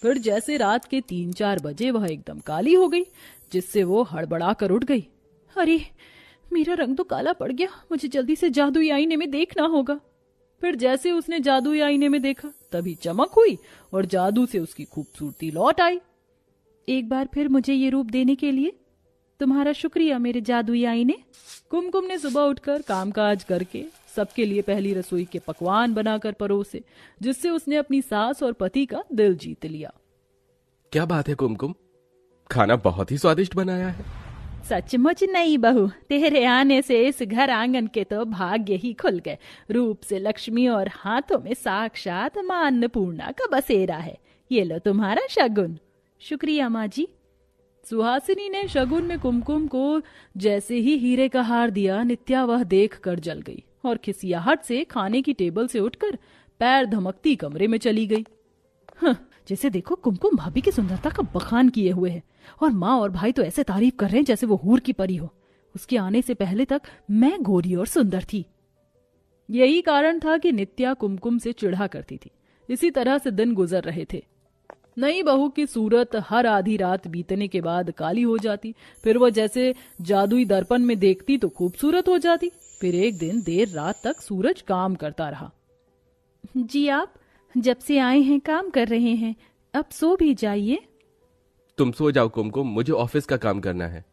फिर जैसे रात के 3-4 बजे वह एकदम काली हो गई, जिससे वो हड़बड़ा कर उठ गई। अरे, मेरा रंग तो काला पड़ गया, मुझे जल्दी से जादुई आईने में देखना होगा। फिर जैसे उसने जादुई आईने में देखा, तभी चमक हुई और जादू से उसकी खूबसूरती लौट आई। एक बार फिर मुझे ये रूप देने के लिए तुम्हारा शुक्रिया मेरे जादुई आईने। कुमकुम ने सुबह उठकर कामकाज करके सबके लिए पहली रसोई के पकवान बनाकर परोसे, जिससे उसने अपनी सास और पति का दिल जीत लिया। क्या बात है कुमकुम, खाना बहुत ही स्वादिष्ट बनाया है। सचमुच नहीं बहू, तेरे आने से इस घर आंगन के तो भाग्य ही खुल गए। रूप से लक्ष्मी और हाथों में साक्षात मां अन्नपूर्णा का बसेरा है। ये लो तुम्हारा शगुन। शुक्रिया माँ जी। सुहासिनी ने शगुन में कुमकुम को जैसे ही हीरे का हार दिया, नित्या वह देख कर जल गई और खिसियाहट से खाने की टेबल से उठकर पैर धमकती कमरे में चली गई। जैसे देखो कुमकुम भाभी की सुंदरता का बखान किए हुए है और माँ और भाई तो ऐसे तारीफ कर रहे हैं जैसे वो हूर की परी हो। उसके आने से पहले तक मैं गोरी और सुंदर थी। यही कारण था कि नित्या कुमकुम से चिढ़ा करती थी। इसी तरह से दिन गुजर रहे थे। नई बहू की सूरत हर आधी रात बीतने के बाद काली हो जाती, फिर वह जैसे जादुई दर्पण में देखती तो खूबसूरत हो जाती। फिर एक दिन देर रात तक सूरज काम करता रहा। जी आप जब से आए हैं काम कर रहे हैं, अब सो भी जाइए। तुम सो जाओ कुमकुम, मुझे ऑफिस का काम करना है।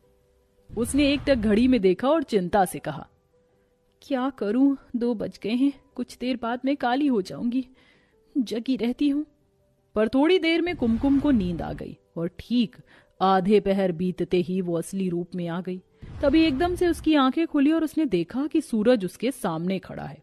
उसने एक टक घड़ी में देखा और चिंता से कहा, क्या करूं, 2 बज गए हैं, कुछ देर बाद मैं काली हो जाऊंगी, जगी रहती हूं। पर थोड़ी देर में कुमकुम को नींद आ गई और ठीक आधे पहर बीतते ही वो असली रूप में आ गई। तभी एकदम से उसकी आंखें खुली और उसने देखा कि सूरज उसके सामने खड़ा है।